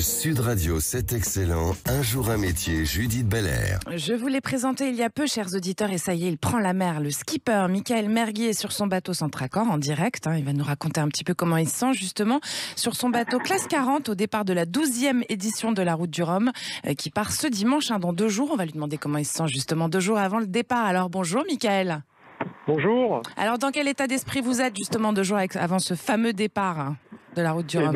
Sud Radio, c'est excellent. Un jour un métier, Judith Belair. Je vous l'ai présenté il y a peu, chers auditeurs, et ça y est, il prend la mer. Le skipper Michael Merguier sur son bateau Centracor en direct. Il va nous raconter un petit peu comment il se sent justement sur son bateau classe 40 au départ de la 12e édition de la Route du Rhum qui part ce dimanche, dans 2 jours. On va lui demander comment il se sent justement 2 jours avant le départ. Alors bonjour Michael. Bonjour. Alors dans quel état d'esprit vous êtes justement 2 jours avant ce fameux départ de la Route du Rhum?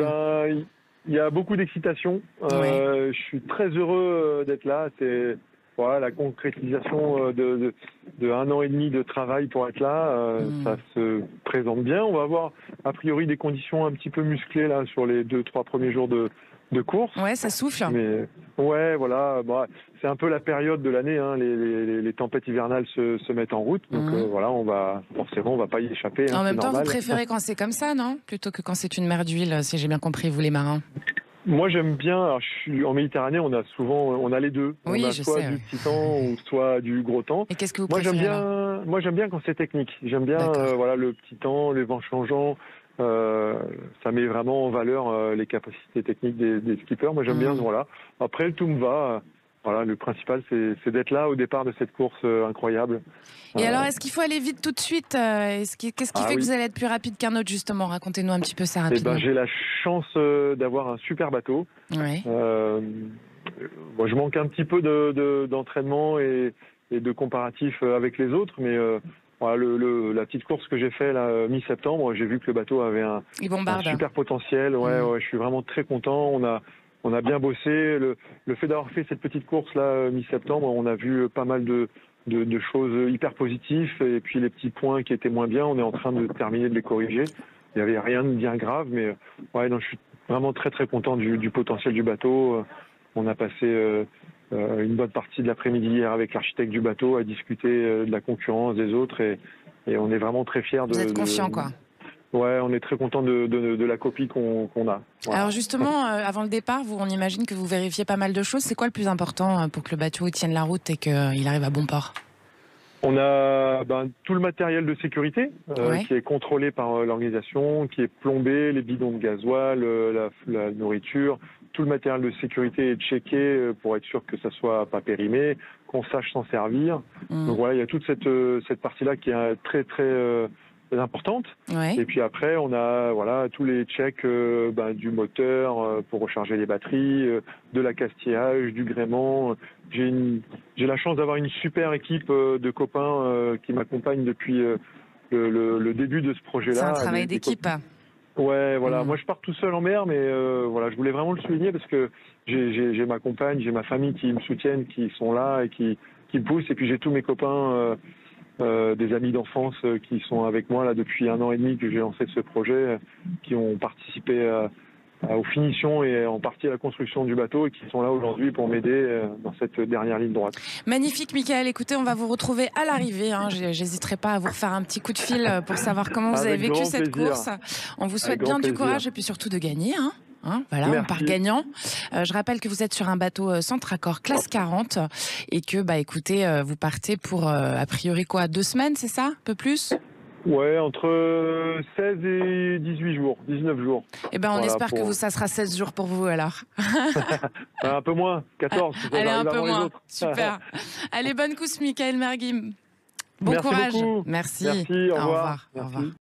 Il y a beaucoup d'excitation. Je suis très heureux d'être là. C'est la concrétisation de 1 an et demi de travail pour être là. Ça se présente bien. On va avoir a priori des conditions un petit peu musclées là sur les 2-3 premiers jours de course. Ouais, ça souffle. Mais voilà. C'est un peu la période de l'année. Les tempêtes hivernales se mettent en route. Donc on va pas y échapper. En même temps, normal. vous préférez quand c'est comme ça, non? Plutôt que quand c'est une mer d'huile, si j'ai bien compris, vous les marins. Moi j'aime bien. Alors, je suis en Méditerranée, on a les deux. Oui, on a je soit sais. du petit temps ou soit du gros temps. Et qu'est-ce que vous préférez alors? Moi j'aime bien quand c'est technique. J'aime bien le petit temps, les vents changeants. Ça met vraiment en valeur les capacités techniques des skippers. Moi j'aime bien. Après tout me va. Le principal c'est d'être là au départ de cette course incroyable. Et alors est-ce qu'il faut aller vite tout de suite? Qu'est-ce qui fait que vous allez être plus rapide qu'un autre justement? Racontez-nous un petit peu ça rapidement. J'ai la chance d'avoir un super bateau. Ouais. Je manque un petit peu d'entraînement et de comparatif avec les autres, mais la petite course que j'ai fait là, mi-septembre, j'ai vu que le bateau avait un super potentiel. Je suis vraiment très content. On a bien bossé. Le fait d'avoir fait cette petite course là mi-septembre, on a vu pas mal de choses hyper positives, et puis les petits points qui étaient moins bien, on est en train de terminer de les corriger. Il n'y avait rien de bien grave, mais je suis vraiment très très content du potentiel du bateau. On a passé une bonne partie de l'après-midi hier avec l'architecte du bateau à discuter de la concurrence des autres, et on est vraiment très fiers de... Vous êtes confiant quoi? Ouais, on est très content de la copie qu'on a. Voilà. Alors justement, avant le départ, on imagine que vous vérifiez pas mal de choses. C'est quoi le plus important pour que le bateau tienne la route et qu'il arrive à bon port? On a tout le matériel de sécurité qui est contrôlé par l'organisation, qui est plombé, les bidons de gasoil, la nourriture. Tout le matériel de sécurité est checké pour être sûr que ça soit pas périmé, qu'on sache s'en servir. Donc il y a toute cette partie-là qui est très très importante. Et puis après, on a tous les checks du moteur pour recharger les batteries, de l'accastillage, du gréement. J'ai la chance d'avoir une super équipe de copains qui m'accompagnent depuis le début de ce projet-là. C'est un travail d'équipe. Moi je pars tout seul en mer, mais je voulais vraiment le souligner parce que j'ai ma compagne, j'ai ma famille qui me soutiennent, qui sont là et qui me poussent, et puis j'ai tous mes copains, des amis d'enfance qui sont avec moi là depuis 1 an et demi que j'ai lancé ce projet, qui ont participé aux finitions et en partie à la construction du bateau, et qui sont là aujourd'hui pour m'aider dans cette dernière ligne droite. Magnifique Michael, écoutez, on va vous retrouver à l'arrivée. J'hésiterai pas à vous refaire un petit coup de fil pour savoir comment vous avez vécu cette course. On vous souhaite bien du courage et puis surtout de gagner. Merci. On part gagnant. Je rappelle que vous êtes sur un bateau Centracor classe 40 et que écoutez, vous partez pour a priori 2 semaines, c'est ça? Un peu plus? Ouais, entre 16 et 18 jours, 19 jours. On espère que ça sera 16 jours pour vous alors. Un peu moins, 14. Allez, un peu moins. Super. Allez, bonne course Michael Merguier. Bon courage. Beaucoup. Merci. Merci, au revoir. Au revoir.